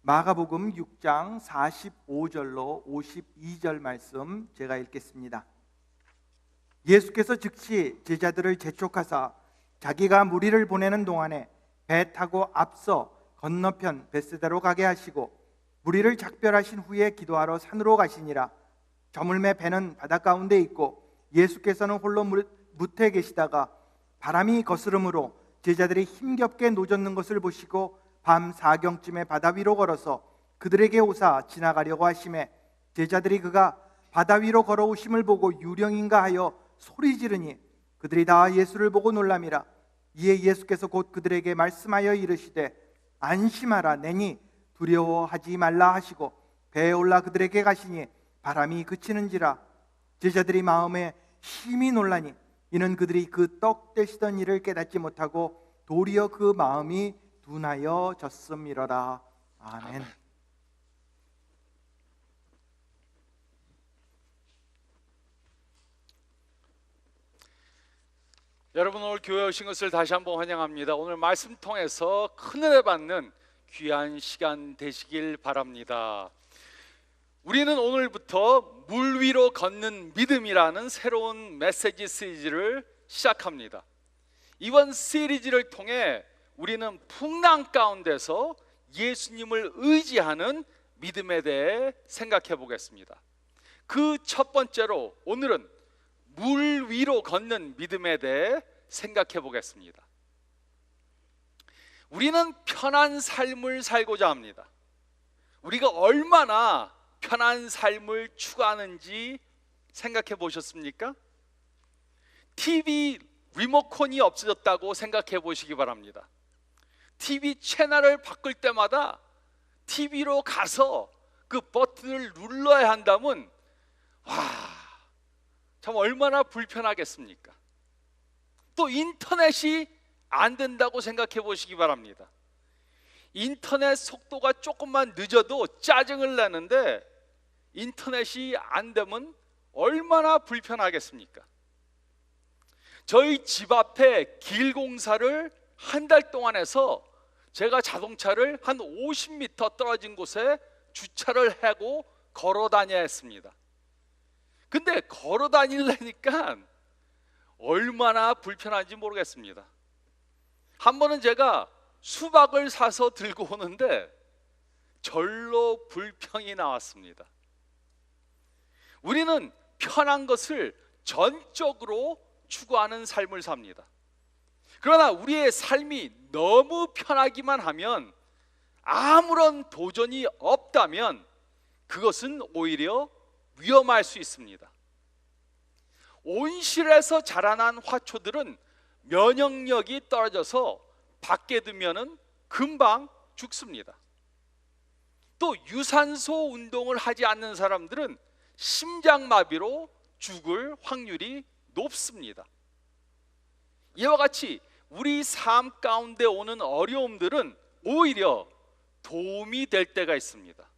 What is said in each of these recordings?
마가복음 6장 45절로 52절 말씀 제가 읽겠습니다. 예수께서 즉시 제자들을 재촉하사 자기가 무리를 보내는 동안에 배 타고 앞서 건너편 벳세다로 가게 하시고 무리를 작별하신 후에 기도하러 산으로 가시니라. 저물매 배는 바닷가운데 있고 예수께서는 홀로 무태에 계시다가 바람이 거스름으로 제자들이 힘겹게 노젓는 것을 보시고 밤 사경쯤에 바다 위로 걸어서 그들에게 오사 지나가려고 하시매 제자들이 그가 바다 위로 걸어오심을 보고 유령인가 하여 소리 지르니 그들이 다 예수를 보고 놀람이라. 이에 예수께서 곧 그들에게 말씀하여 이르시되 안심하라, 내니 두려워하지 말라 하시고 배에 올라 그들에게 가시니 바람이 그치는지라. 제자들이 마음에 심히 놀라니 이는 그들이 그 떡 떼시던 일을 깨닫지 못하고 도리어 그 마음이 둔하여 졌음이러라. 아멘. 여러분, 오늘 교회에 오신 것을 다시 한번 환영합니다. 오늘 말씀 통해서 큰 은혜 받는 귀한 시간 되시길 바랍니다. 우리는 오늘부터 물 위로 걷는 믿음이라는 새로운 메시지 시리즈를 시작합니다. 이번 시리즈를 통해 우리는 풍랑 가운데서 예수님을 의지하는 믿음에 대해 생각해 보겠습니다. 그 첫 번째로 오늘은 물 위로 걷는 믿음에 대해 생각해 보겠습니다. 우리는 편한 삶을 살고자 합니다. 우리가 얼마나 편한 삶을 추구하는지 생각해 보셨습니까? TV 리모컨이 없어졌다고 생각해 보시기 바랍니다. TV 채널을 바꿀 때마다 TV로 가서 그 버튼을 눌러야 한다면 참 얼마나 불편하겠습니까? 또 인터넷이 안 된다고 생각해 보시기 바랍니다. 인터넷 속도가 조금만 늦어도 짜증을 내는데 인터넷이 안 되면 얼마나 불편하겠습니까? 저희 집 앞에 길 공사를 한 달 동안 해서 제가 자동차를 한 50m 떨어진 곳에 주차를 하고 걸어 다녀야 했습니다. 근데 걸어 다니려니까 얼마나 불편한지 모르겠습니다. 한 번은 제가 수박을 사서 들고 오는데 절로 불평이 나왔습니다. 우리는 편한 것을 전적으로 추구하는 삶을 삽니다. 그러나 우리의 삶이 너무 편하기만 하면, 아무런 도전이 없다면 그것은 오히려 위험할 수 있습니다. 온실에서 자라난 화초들은 면역력이 떨어져서 밖에 두면은 금방 죽습니다. 또 유산소 운동을 하지 않는 사람들은 심장마비로 죽을 확률이 높습니다. 이와 같이 우리 삶 가운데 오는 어려움들은 오히려 도움이 될 때가 있습니다.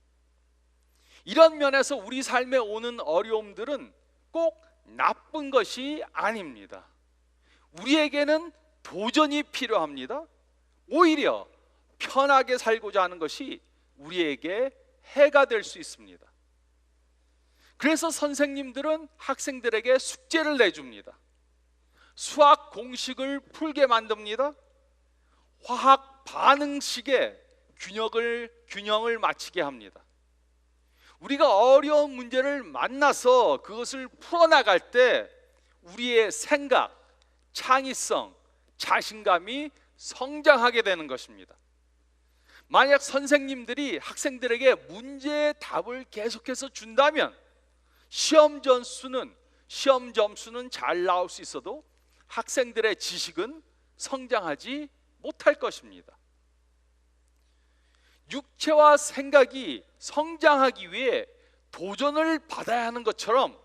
이런 면에서 우리 삶에 오는 어려움들은 꼭 나쁜 것이 아닙니다. 우리에게는 도전이 필요합니다. 오히려 편하게 살고자 하는 것이 우리에게 해가 될 수 있습니다. 그래서 선생님들은 학생들에게 숙제를 내줍니다. 수학 공식을 풀게 만듭니다. 화학 반응식의 균형을 맞추게 합니다. 우리가 어려운 문제를 만나서 그것을 풀어나갈 때 우리의 생각, 창의성, 자신감이 성장하게 되는 것입니다. 만약 선생님들이 학생들에게 문제의 답을 계속해서 준다면 시험 점수는 잘 나올 수 있어도 학생들의 지식은 성장하지 못할 것입니다. 육체와 생각이 성장하기 위해 도전을 받아야 하는 것처럼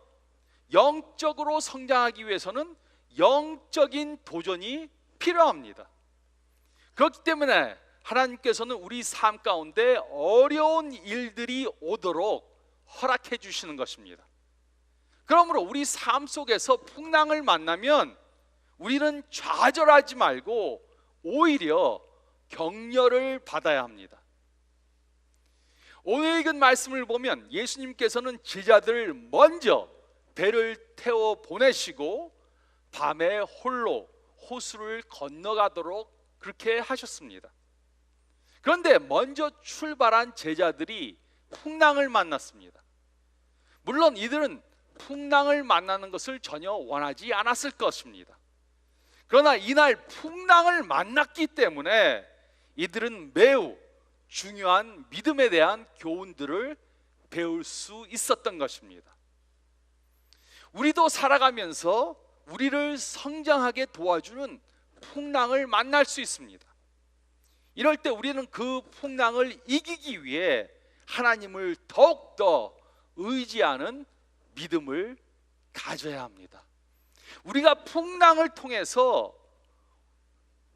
영적으로 성장하기 위해서는 영적인 도전이 필요합니다. 그렇기 때문에 하나님께서는 우리 삶 가운데 어려운 일들이 오도록 허락해 주시는 것입니다. 그러므로 우리 삶 속에서 풍랑을 만나면 우리는 좌절하지 말고 오히려 격려를 받아야 합니다. 오늘 읽은 말씀을 보면 예수님께서는 제자들을 먼저 배를 태워 보내시고 밤에 홀로 호수를 건너가도록 그렇게 하셨습니다. 그런데 먼저 출발한 제자들이 풍랑을 만났습니다. 물론 이들은 풍랑을 만나는 것을 전혀 원하지 않았을 것입니다. 그러나 이날 풍랑을 만났기 때문에 이들은 매우 중요한 믿음에 대한 교훈들을 배울 수 있었던 것입니다. 우리도 살아가면서 우리를 성장하게 도와주는 풍랑을 만날 수 있습니다. 이럴 때 우리는 그 풍랑을 이기기 위해 하나님을 더욱더 의지하는 믿음을 가져야 합니다. 우리가 풍랑을 통해서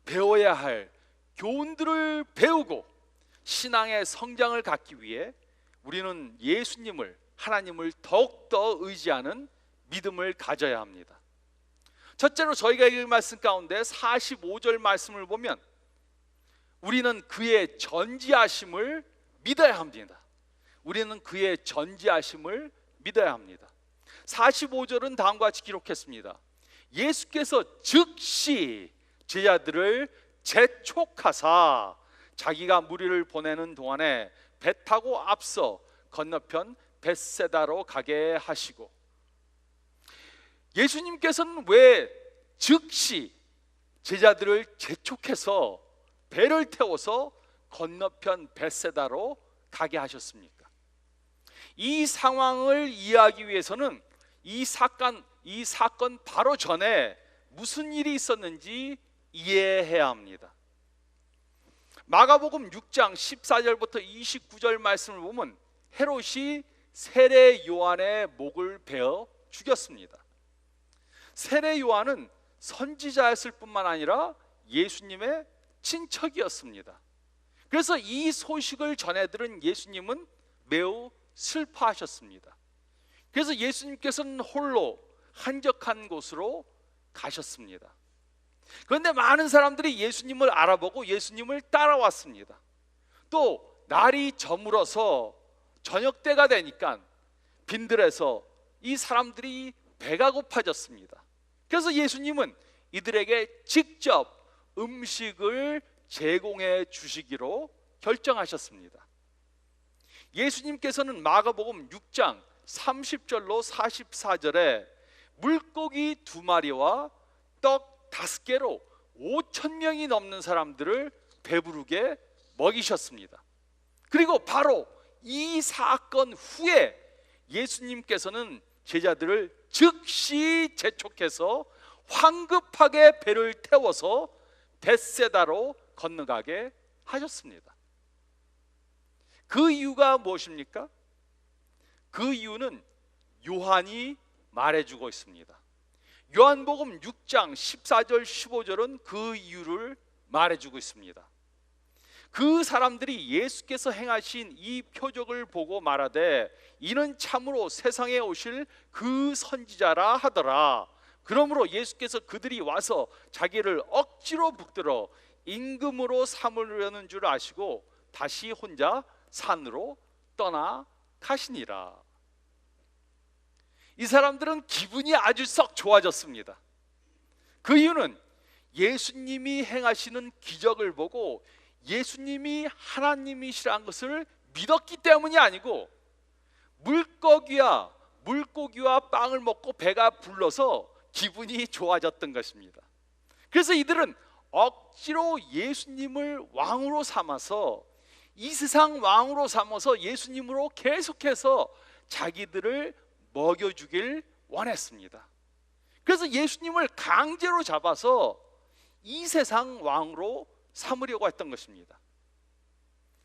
배워야 할 교훈들을 배우고 신앙의 성장을 갖기 위해 우리는 예수님을, 하나님을 더욱더 의지하는 믿음을 가져야 합니다. 첫째로 저희가 읽은 말씀 가운데 45절 말씀을 보면 우리는 그의 전지하심을 믿어야 합니다. 우리는 그의 전지하심을 믿어야 합니다. 45절은 다음과 같이 기록했습니다. 예수께서 즉시 제자들을 재촉하사 자기가 무리를 보내는 동안에 배 타고 앞서 건너편 벳세다로 가게 하시고, 예수님께서는 왜 즉시 제자들을 재촉해서 배를 태워서 건너편 벳세다로 가게 하셨습니까? 이 상황을 이해하기 위해서는 이 사건 바로 전에 무슨 일이 있었는지 이해해야 합니다. 마가복음 6장 14절부터 29절 말씀을 보면 헤롯이 세례 요한의 목을 베어 죽였습니다. 세례 요한은 선지자였을 뿐만 아니라 예수님의 친척이었습니다. 그래서 이 소식을 전해 들은 예수님은 매우 슬퍼하셨습니다. 그래서 예수님께서는 홀로 한적한 곳으로 가셨습니다. 그런데 많은 사람들이 예수님을 알아보고 예수님을 따라왔습니다. 또 날이 저물어서 저녁 때가 되니까 빈들에서 이 사람들이 배가 고파졌습니다. 그래서 예수님은 이들에게 직접 음식을 제공해 주시기로 결정하셨습니다. 예수님께서는 마가복음 6장 30절로 44절에 물고기 2마리와 떡 5개로 5,000명이 넘는 사람들을 배부르게 먹이셨습니다. 그리고 바로 이 사건 후에 예수님께서는 제자들을 즉시 재촉해서 황급하게 배를 태워서 벳세다로 건너가게 하셨습니다. 그 이유가 무엇입니까? 그 이유는 요한이 말해주고 있습니다. 요한복음 6장 14절 15절은 그 이유를 말해주고 있습니다. 그 사람들이 예수께서 행하신 이 표적을 보고 말하되 이는 참으로 세상에 오실 그 선지자라 하더라. 그러므로 예수께서 그들이 와서 자기를 억지로 붙들어 임금으로 삼으려는 줄 아시고 다시 혼자 산으로 떠나 가시니라. 이 사람들은 기분이 아주 썩 좋아졌습니다. 그 이유는 예수님이 행하시는 기적을 보고 예수님이 하나님이시라는 것을 믿었기 때문이 아니고 물고기와 빵을 먹고 배가 불러서 기분이 좋아졌던 것입니다. 그래서 이들은 억지로 예수님을 왕으로 삼아서 이 세상 왕으로 삼아서 예수님으로 계속해서 자기들을 먹여주길 원했습니다. 그래서 예수님을 강제로 잡아서 이 세상 왕으로 삼으려고 했던 것입니다.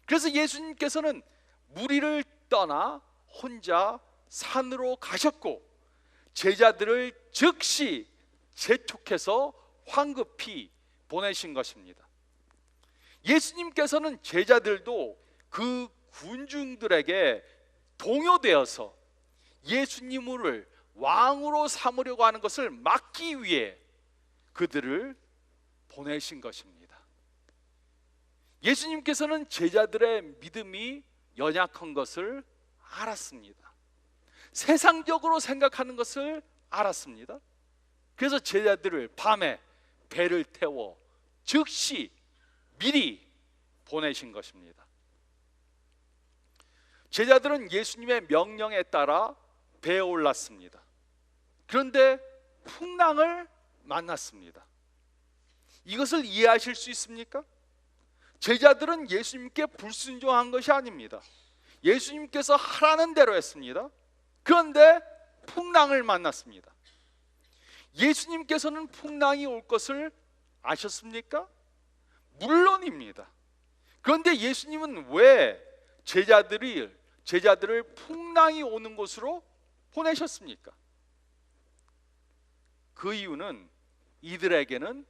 그래서 예수님께서는 무리를 떠나 혼자 산으로 가셨고 제자들을 즉시 재촉해서 황급히 보내신 것입니다. 예수님께서는 제자들도 그 군중들에게 동요되어서 예수님을 왕으로 삼으려고 하는 것을 막기 위해 그들을 보내신 것입니다. 예수님께서는 제자들의 믿음이 연약한 것을 알았습니다. 세상적으로 생각하는 것을 알았습니다. 그래서 제자들을 밤에 배를 태워 즉시 미리 보내신 것입니다. 제자들은 예수님의 명령에 따라 배에 올랐습니다. 그런데 풍랑을 만났습니다. 이것을 이해하실 수 있습니까? 제자들은 예수님께 불순종한 것이 아닙니다. 예수님께서 하라는 대로 했습니다. 그런데 풍랑을 만났습니다. 예수님께서는 풍랑이 올 것을 아셨습니까? 물론입니다. 그런데 예수님은 왜 제자들을 풍랑이 오는 곳으로 보내셨습니까? 그 이유는 이들에게는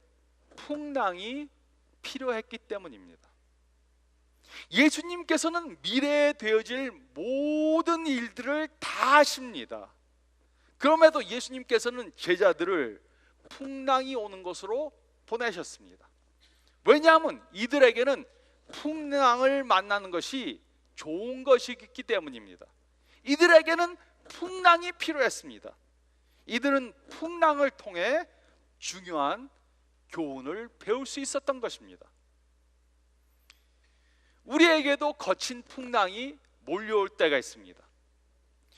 풍랑이 필요했기 때문입니다. 예수님께서는 미래에 되어질 모든 일들을 다 아십니다. 그럼에도 예수님께서는 제자들을 풍랑이 오는 곳으로 보내셨습니다. 왜냐하면 이들에게는 풍랑을 만나는 것이 좋은 것이기 때문입니다. 이들에게는 풍랑이 필요했습니다. 이들은 풍랑을 통해 중요한 교훈을 배울 수 있었던 것입니다. 우리에게도 거친 풍랑이 몰려올 때가 있습니다.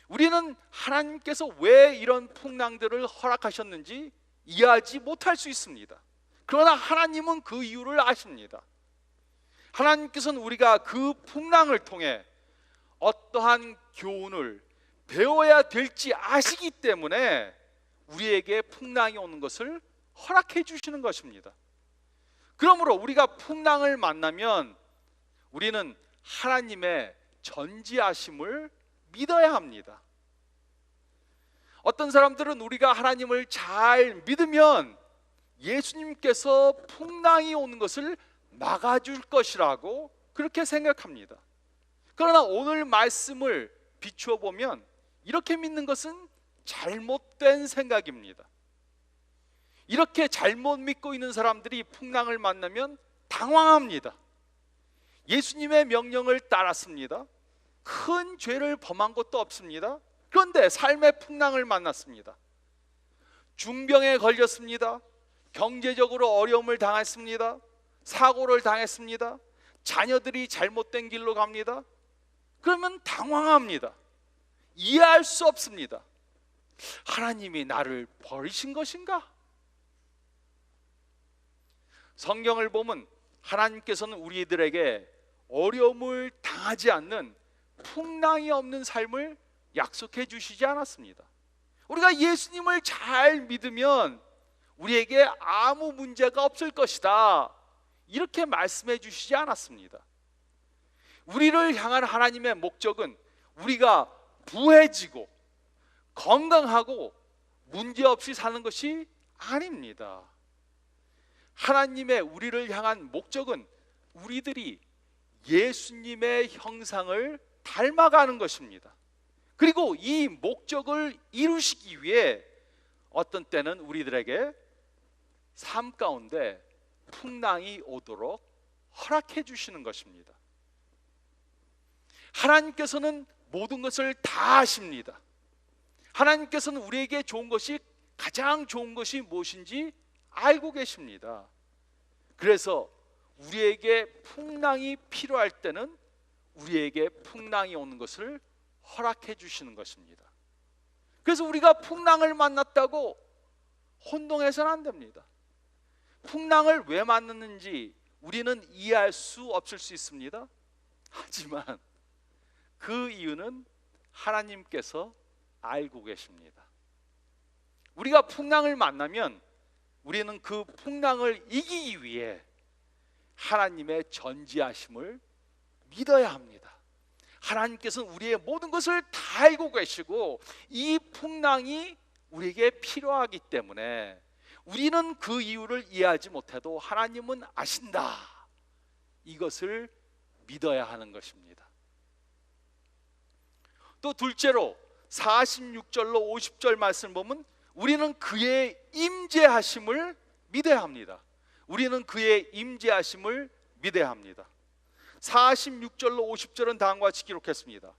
우리는 하나님께서 왜 이런 풍랑들을 허락하셨는지 이해하지 못할 수 있습니다. 그러나 하나님은 그 이유를 아십니다. 하나님께서는 우리가 그 풍랑을 통해 어떠한 교훈을 배워야 될지 아시기 때문에 우리에게 풍랑이 오는 것을 허락해 주시는 것입니다. 그러므로 우리가 풍랑을 만나면 우리는 하나님의 전지하심을 믿어야 합니다. 어떤 사람들은 우리가 하나님을 잘 믿으면 예수님께서 풍랑이 오는 것을 막아줄 것이라고 그렇게 생각합니다. 그러나 오늘 말씀을 비추어 보면 이렇게 믿는 것은 잘못된 생각입니다. 이렇게 잘못 믿고 있는 사람들이 풍랑을 만나면 당황합니다. 예수님의 명령을 따랐습니다. 큰 죄를 범한 것도 없습니다. 그런데 삶의 풍랑을 만났습니다. 중병에 걸렸습니다. 경제적으로 어려움을 당했습니다. 사고를 당했습니다. 자녀들이 잘못된 길로 갑니다. 그러면 당황합니다. 이해할 수 없습니다. 하나님이 나를 버리신 것인가? 성경을 보면 하나님께서는 우리들에게 어려움을 당하지 않는 풍랑이 없는 삶을 약속해 주시지 않았습니다. 우리가 예수님을 잘 믿으면 우리에게 아무 문제가 없을 것이다, 이렇게 말씀해 주시지 않았습니다. 우리를 향한 하나님의 목적은 우리가 부해지고 건강하고 문제없이 사는 것이 아닙니다. 하나님의 우리를 향한 목적은 우리들이 예수님의 형상을 닮아가는 것입니다. 그리고 이 목적을 이루시기 위해 어떤 때는 우리들에게 삶 가운데 풍랑이 오도록 허락해 주시는 것입니다. 하나님께서는 모든 것을 다 아십니다. 하나님께서는 우리에게 좋은 것이, 가장 좋은 것이 무엇인지 알고 계십니다. 그래서 우리에게 풍랑이 필요할 때는 우리에게 풍랑이 오는 것을 허락해 주시는 것입니다. 그래서 우리가 풍랑을 만났다고 혼동해서는 안 됩니다. 풍랑을 왜 만났는지 우리는 이해할 수 없을 수 있습니다. 하지만 그 이유는 하나님께서 알고 계십니다. 우리가 풍랑을 만나면 우리는 그 풍랑을 이기기 위해 하나님의 전지하심을 믿어야 합니다. 하나님께서는 우리의 모든 것을 다 알고 계시고 이 풍랑이 우리에게 필요하기 때문에 우리는 그 이유를 이해하지 못해도 하나님은 아신다, 이것을 믿어야 하는 것입니다. 또 둘째로 46절로 50절 말씀을 보면 우리는 그의 임재하심을 믿어야 합니다. 우리는 그의 임재하심을 믿어야 합니다. 46절로 50절은 다음과 같이 기록했습니다.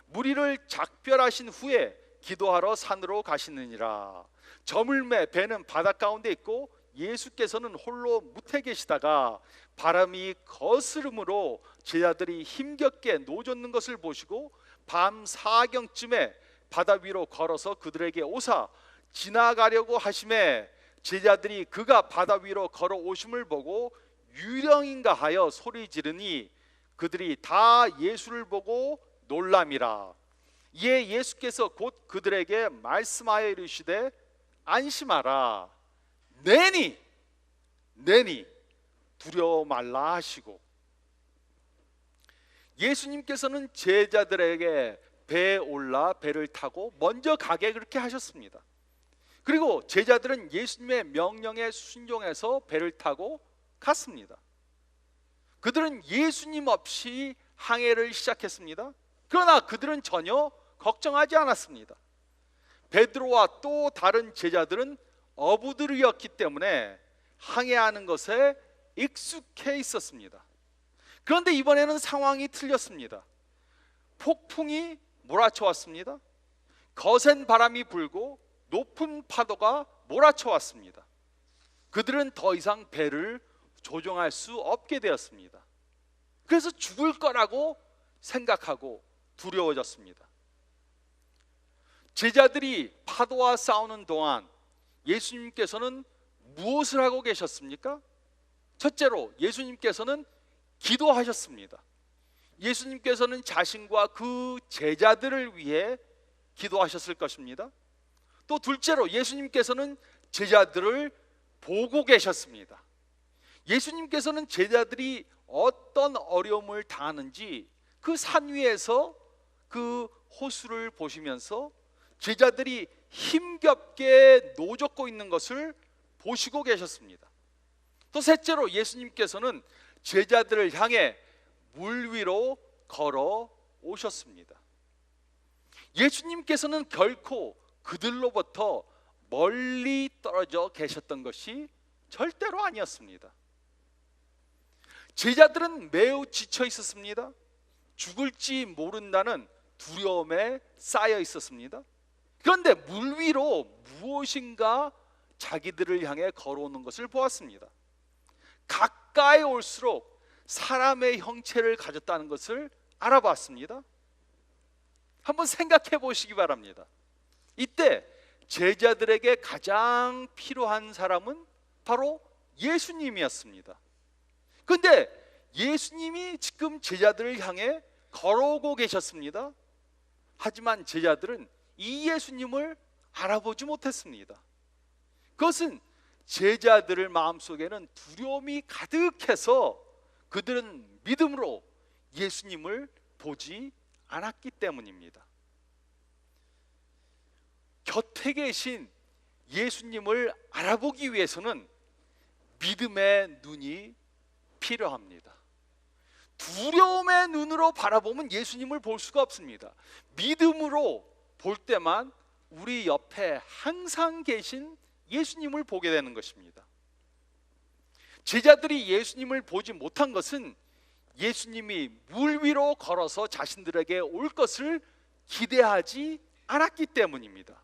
무리를 작별하신 후에 기도하러 산으로 가시느니라. 저물매 배는 바다 가운데 있고 예수께서는 홀로 무태 계시다가 바람이 거스름으로 제자들이 힘겹게 노젓는 것을 보시고 밤 사경쯤에 바다 위로 걸어서 그들에게 오사 지나가려고 하심에 제자들이 그가 바다 위로 걸어 오심을 보고 유령인가 하여 소리 지르니 그들이 다 예수를 보고 놀람이라. 이에 예수께서 곧 그들에게 말씀하여 이르시되 안심하라. 내니 두려워 말라 하시고, 예수님께서는 제자들에게 배에 올라 배를 타고 먼저 가게 그렇게 하셨습니다. 그리고 제자들은 예수님의 명령에 순종해서 배를 타고 갔습니다. 그들은 예수님 없이 항해를 시작했습니다. 그러나 그들은 전혀 걱정하지 않았습니다. 베드로와 또 다른 제자들은 어부들이었기 때문에 항해하는 것에 익숙해 있었습니다. 그런데 이번에는 상황이 틀렸습니다. 폭풍이 몰아쳐 왔습니다. 거센 바람이 불고 높은 파도가 몰아쳐 왔습니다. 그들은 더 이상 배를 조종할 수 없게 되었습니다. 그래서 죽을 거라고 생각하고 두려워졌습니다. 제자들이 파도와 싸우는 동안 예수님께서는 무엇을 하고 계셨습니까? 첫째로 예수님께서는 기도하셨습니다. 예수님께서는 자신과 그 제자들을 위해 기도하셨을 것입니다. 또 둘째로 예수님께서는 제자들을 보고 계셨습니다. 예수님께서는 제자들이 어떤 어려움을 당하는지 그 산 위에서 그 호수를 보시면서 제자들이 힘겹게 노젓고 있는 것을 보시고 계셨습니다. 또 셋째로 예수님께서는 제자들을 향해 물 위로 걸어 오셨습니다. 예수님께서는 결코 그들로부터 멀리 떨어져 계셨던 것이 절대로 아니었습니다. 제자들은 매우 지쳐 있었습니다. 죽을지 모른다는 두려움에 쌓여 있었습니다. 그런데 물 위로 무엇인가 자기들을 향해 걸어오는 것을 보았습니다. 가까이 올수록 사람의 형체를 가졌다는 것을 알아봤습니다. 한번 생각해 보시기 바랍니다. 이때 제자들에게 가장 필요한 사람은 바로 예수님이었습니다. 그런데 예수님이 지금 제자들을 향해 걸어오고 계셨습니다. 하지만 제자들은 이 예수님을 알아보지 못했습니다. 그것은 제자들의 마음속에는 두려움이 가득해서 그들은 믿음으로 예수님을 보지 않았기 때문입니다. 곁에 계신 예수님을 알아보기 위해서는 믿음의 눈이 필요합니다. 두려움의 눈으로 바라보면 예수님을 볼 수가 없습니다. 믿음으로 볼 때만 우리 옆에 항상 계신 예수님을 보게 되는 것입니다. 제자들이 예수님을 보지 못한 것은 예수님이 물 위로 걸어서 자신들에게 올 것을 기대하지 않았기 때문입니다.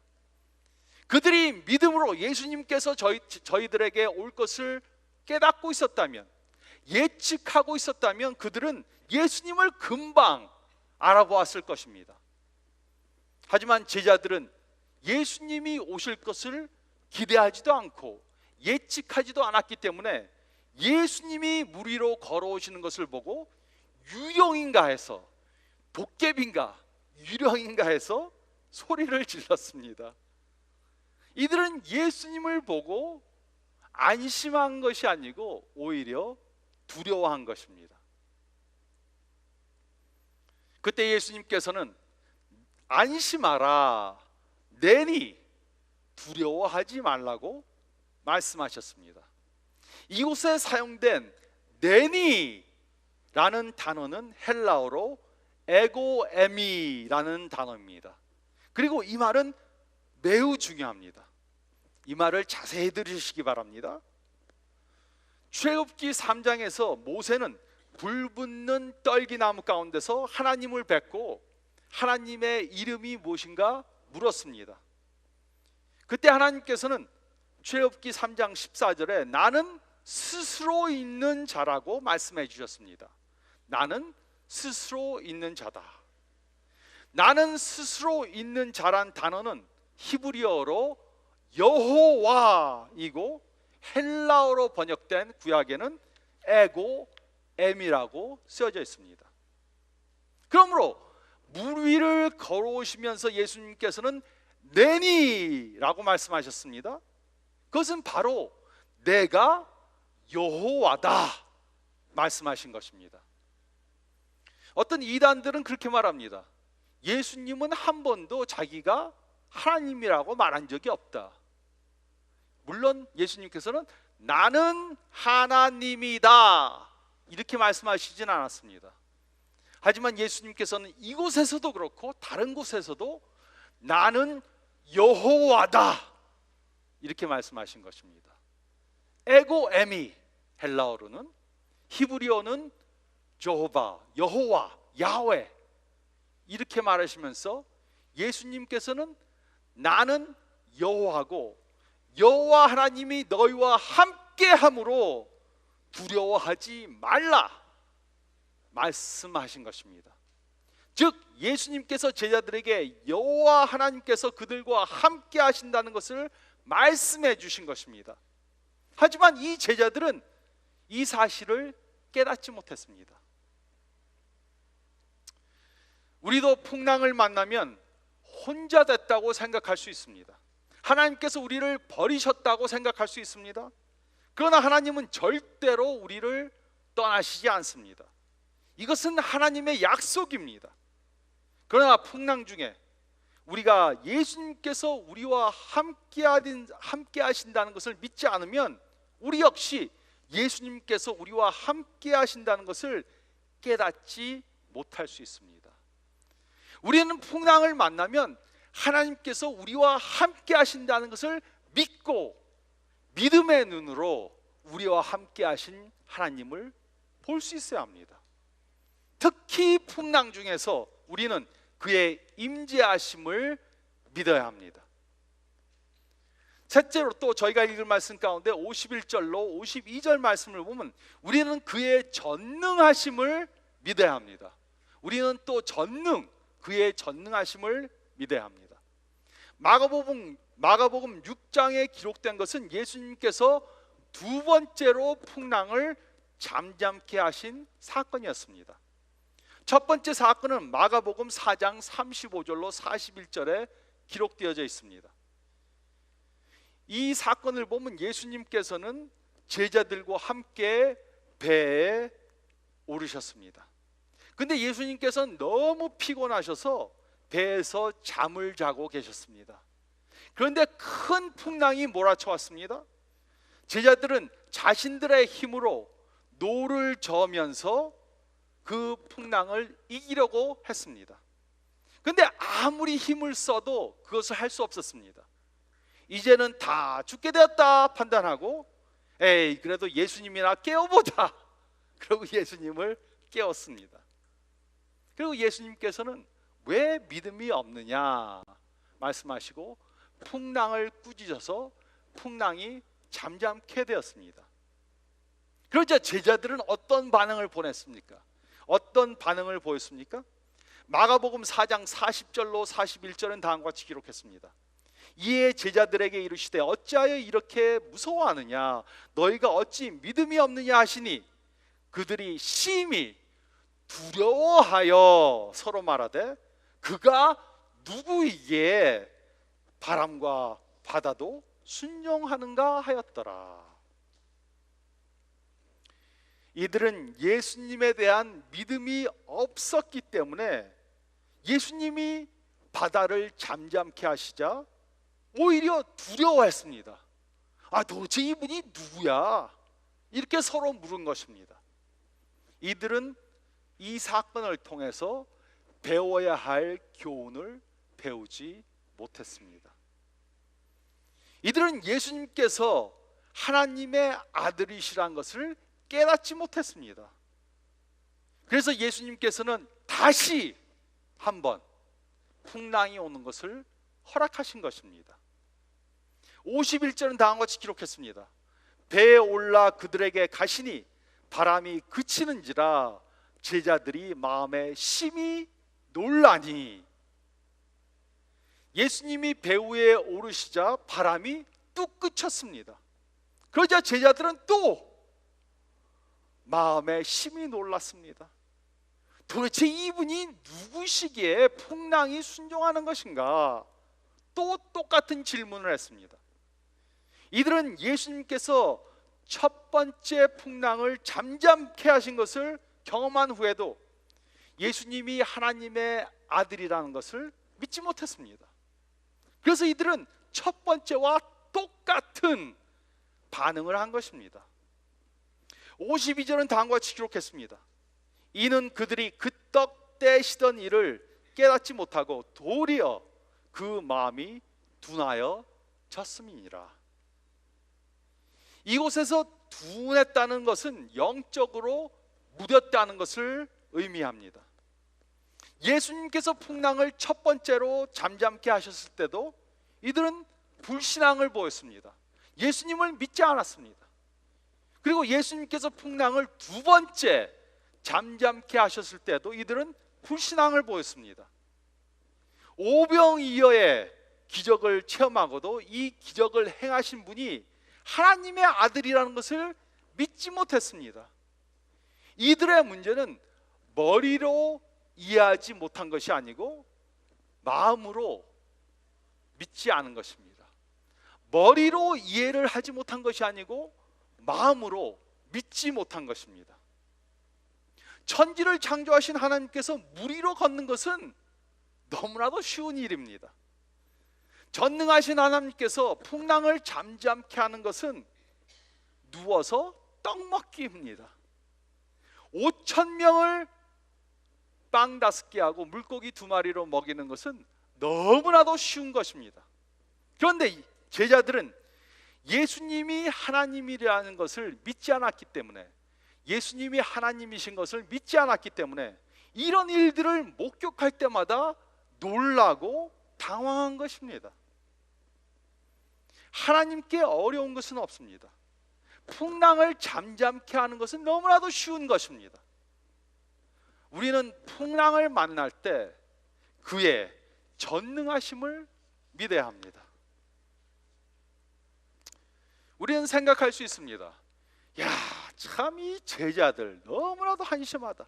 그들이 믿음으로 예수님께서 저희들에게 올 것을 깨닫고 있었다면, 예측하고 있었다면 그들은 예수님을 금방 알아보았을 것입니다. 하지만 제자들은 예수님이 오실 것을 기대하지도 않고 예측하지도 않았기 때문에 예수님이 물 위로 걸어오시는 것을 보고 유령인가 해서, 도깨비인가 유령인가 해서 소리를 질렀습니다. 이들은 예수님을 보고 안심한 것이 아니고 오히려 두려워한 것입니다. 그때 예수님께서는 안심하라, 내니 두려워하지 말라고 말씀하셨습니다. 이곳에 사용된 내니라는 단어는 헬라어로 에고에미라는 단어입니다. 그리고 이 말은 매우 중요합니다. 이 말을 자세히 들으시기 바랍니다. 출애굽기 3장에서 모세는 불붙는 떨기나무 가운데서 하나님을 뵙고 하나님의 이름이 무엇인가 물었습니다. 그때 하나님께서는 출애굽기 3장 14절에 나는 스스로 있는 자라고 말씀해 주셨습니다. 나는 스스로 있는 자다. 나는 스스로 있는 자란 단어는 히브리어로 여호와이고 헬라어로 번역된 구약에는 에고 엠이라고 쓰여져 있습니다. 그러므로 물 위를 걸어오시면서 예수님께서는 내니라고 말씀하셨습니다. 그것은 바로 내가 여호와다 말씀하신 것입니다. 어떤 이단들은 그렇게 말합니다. 예수님은 한 번도 자기가 하나님이라고 말한 적이 없다. 물론 예수님께서는 나는 하나님이다 이렇게 말씀하시진 않았습니다. 하지만 예수님께서는 이곳에서도 그렇고 다른 곳에서도 나는 여호와다 이렇게 말씀하신 것입니다. 에고 에미 헬라어로는, 히브리어는 저호바, 여호와, 야훼 이렇게 말하시면서 예수님께서는 나는 여호와고 여호와 하나님이 너희와 함께함으로 두려워하지 말라 말씀하신 것입니다. 즉 예수님께서 제자들에게 여호와 하나님께서 그들과 함께 하신다는 것을 말씀해 주신 것입니다. 하지만 이 제자들은 이 사실을 깨닫지 못했습니다. 우리도 풍랑을 만나면 혼자 됐다고 생각할 수 있습니다. 하나님께서 우리를 버리셨다고 생각할 수 있습니다. 그러나 하나님은 절대로 우리를 떠나시지 않습니다. 이것은 하나님의 약속입니다. 그러나 풍랑 중에 우리가 예수님께서 우리와 함께 하신다는 것을 믿지 않으면 우리 역시 예수님께서 우리와 함께 하신다는 것을 깨닫지 못할 수 있습니다. 우리는 풍랑을 만나면 하나님께서 우리와 함께 하신다는 것을 믿고 믿음의 눈으로 우리와 함께 하신 하나님을 볼 수 있어야 합니다. 특히 풍랑 중에서 우리는 그의 임재하심을 믿어야 합니다. 셋째로 또 저희가 읽을 말씀 가운데 51절로 52절 말씀을 보면 우리는 그의 전능하심을 믿어야 합니다. 우리는 또 그의 전능하심을 믿어야 합니다. 마가복음 6장에 기록된 것은 예수님께서 두 번째로 풍랑을 잠잠케 하신 사건이었습니다. 첫 번째 사건은 마가복음 4장 35절로 41절에 기록되어져 있습니다. 이 사건을 보면 예수님께서는 제자들과 함께 배에 오르셨습니다. 근데 예수님께서는 너무 피곤하셔서 배에서 잠을 자고 계셨습니다. 그런데 큰 풍랑이 몰아쳐 왔습니다. 제자들은 자신들의 힘으로 노를 저으면서 그 풍랑을 이기려고 했습니다. 그런데 아무리 힘을 써도 그것을 할 수 없었습니다. 이제는 다 죽게 되었다 판단하고 에이 그래도 예수님이나 깨워보자 그리고 예수님을 깨웠습니다. 그리고 예수님께서는 왜 믿음이 없느냐 말씀하시고 풍랑을 꾸짖어서 풍랑이 잠잠케 되었습니다. 그러자 제자들은 어떤 반응을 보냈습니까? 어떤 반응을 보였습니까? 마가복음 4장 40절로 41절은 다음과 같이 기록했습니다. 이에 제자들에게 이르시되 어찌하여 이렇게 무서워하느냐 너희가 어찌 믿음이 없느냐 하시니 그들이 심히 두려워하여 서로 말하되 그가 누구이기에 바람과 바다도 순종하는가 하였더라. 이들은 예수님에 대한 믿음이 없었기 때문에 예수님이 바다를 잠잠케 하시자 오히려 두려워했습니다. 도대체 이분이 누구야? 이렇게 서로 물은 것입니다. 이들은 이 사건을 통해서 배워야 할 교훈을 배우지 못했습니다. 이들은 예수님께서 하나님의 아들이시란 것을 깨닫지 못했습니다. 그래서 예수님께서는 다시 한번 풍랑이 오는 것을 허락하신 것입니다. 51절은 다음과 같이 기록했습니다. 배에 올라 그들에게 가시니 바람이 그치는지라 제자들이 마음에 심히 놀라니. 예수님이 배 위에 오르시자 바람이 뚝 그쳤습니다. 그러자 제자들은 또 마음에 심히 놀랐습니다. 도대체 이분이 누구시기에 풍랑이 순종하는 것인가? 또 똑같은 질문을 했습니다. 이들은 예수님께서 첫 번째 풍랑을 잠잠케 하신 것을 경험한 후에도 예수님이 하나님의 아들이라는 것을 믿지 못했습니다. 그래서 이들은 첫 번째와 똑같은 반응을 한 것입니다. 52절은 다음과 같이 기록했습니다. 이는 그들이 그 떡 떼시던 일을 깨닫지 못하고 도리어 그 마음이 둔하여 졌음이니라. 이곳에서 둔했다는 것은 영적으로 무뎠다는 것을 의미합니다. 예수님께서 풍랑을 첫 번째로 잠잠케 하셨을 때도 이들은 불신앙을 보였습니다. 예수님을 믿지 않았습니다. 그리고 예수님께서 풍랑을 두 번째 잠잠케 하셨을 때도 이들은 불신앙을 보였습니다. 오병이어의 기적을 체험하고도 이 기적을 행하신 분이 하나님의 아들이라는 것을 믿지 못했습니다. 이들의 문제는 머리로 이해하지 못한 것이 아니고 마음으로 믿지 않은 것입니다. 머리로 이해를 하지 못한 것이 아니고 마음으로 믿지 못한 것입니다. 천지를 창조하신 하나님께서 물 위로 걷는 것은 너무나도 쉬운 일입니다. 전능하신 하나님께서 풍랑을 잠잠케 하는 것은 누워서 떡 먹기입니다. 5,000명을 빵 5개 하고 물고기 2마리로 먹이는 것은 너무나도 쉬운 것입니다. 그런데 제자들은 예수님이 하나님이라는 것을 믿지 않았기 때문에, 예수님이 하나님이신 것을 믿지 않았기 때문에 이런 일들을 목격할 때마다 놀라고 당황한 것입니다. 하나님께 어려운 것은 없습니다. 풍랑을 잠잠케 하는 것은 너무나도 쉬운 것입니다. 우리는 풍랑을 만날 때 그의 전능하심을 믿어야 합니다. 우리는 생각할 수 있습니다. 야, 참 이 제자들 너무나도 한심하다.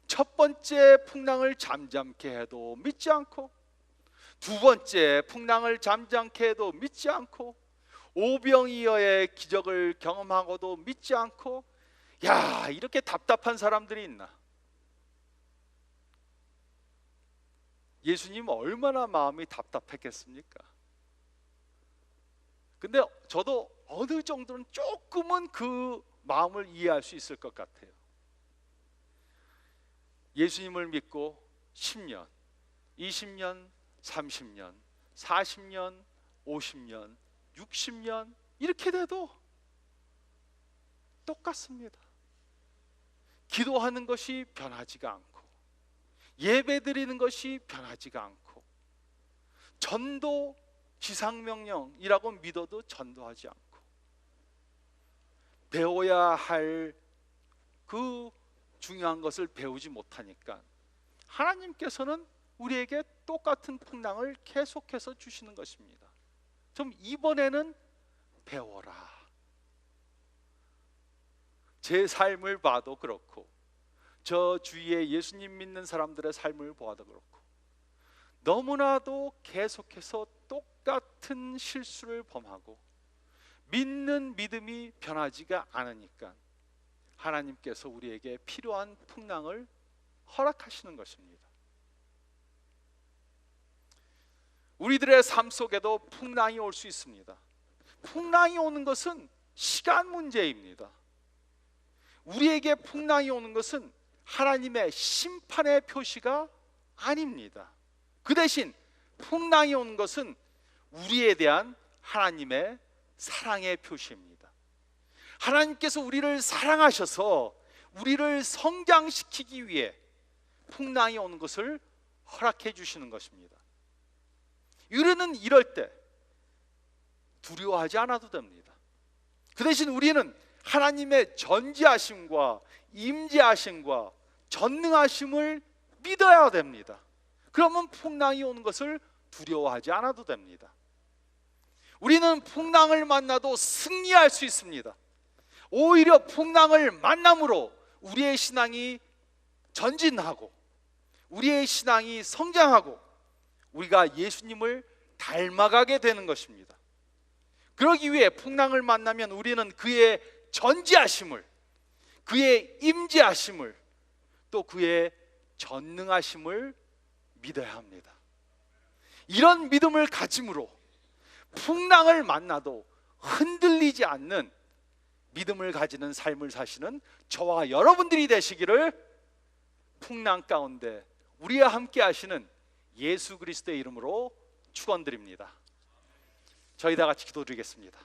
첫 번째 풍랑을 잠잠케 해도 믿지 않고, 두 번째 풍랑을 잠잠케 해도 믿지 않고, 오병이어의 기적을 경험하고도 믿지 않고, 야, 이렇게 답답한 사람들이 있나? 예수님 얼마나 마음이 답답했겠습니까? 근데 저도 어느 정도는 조금은 그 마음을 이해할 수 있을 것 같아요. 예수님을 믿고 10년, 20년, 30년, 40년, 50년, 60년 이렇게 돼도 똑같습니다. 기도하는 것이 변하지가 않고, 예배 드리는 것이 변하지가 않고, 전도 지상명령이라고 믿어도 전도하지 않고, 배워야 할 그 중요한 것을 배우지 못하니까 하나님께서는 우리에게 똑같은 풍랑을 계속해서 주시는 것입니다. 좀 이번에는 배워라. 제 삶을 봐도 그렇고, 저 주위에 예수님 믿는 사람들의 삶을 보아도 그렇고, 너무나도 계속해서 똑같은 실수를 범하고 믿는 믿음이 변하지가 않으니까 하나님께서 우리에게 필요한 풍랑을 허락하시는 것입니다. 우리들의 삶 속에도 풍랑이 올 수 있습니다. 풍랑이 오는 것은 시간 문제입니다. 우리에게 풍랑이 오는 것은 하나님의 심판의 표시가 아닙니다. 그 대신 풍랑이 오는 것은 우리에 대한 하나님의 사랑의 표시입니다. 하나님께서 우리를 사랑하셔서 우리를 성장시키기 위해 풍랑이 오는 것을 허락해 주시는 것입니다. 우리는 이럴 때 두려워하지 않아도 됩니다. 그 대신 우리는 하나님의 전지하심과 임재하심과 전능하심을 믿어야 됩니다. 그러면 풍랑이 오는 것을 두려워하지 않아도 됩니다. 우리는 풍랑을 만나도 승리할 수 있습니다. 오히려 풍랑을 만남으로 우리의 신앙이 전진하고 우리의 신앙이 성장하고 우리가 예수님을 닮아가게 되는 것입니다. 그러기 위해 풍랑을 만나면 우리는 그의 전지하심을, 그의 임재하심을, 또 그의 전능하심을 믿어야 합니다. 이런 믿음을 가짐으로 풍랑을 만나도 흔들리지 않는 믿음을 가지는 삶을 사시는 저와 여러분들이 되시기를 풍랑 가운데 우리와 함께 하시는 예수 그리스도의 이름으로 축원드립니다. 저희 다 같이 기도드리겠습니다.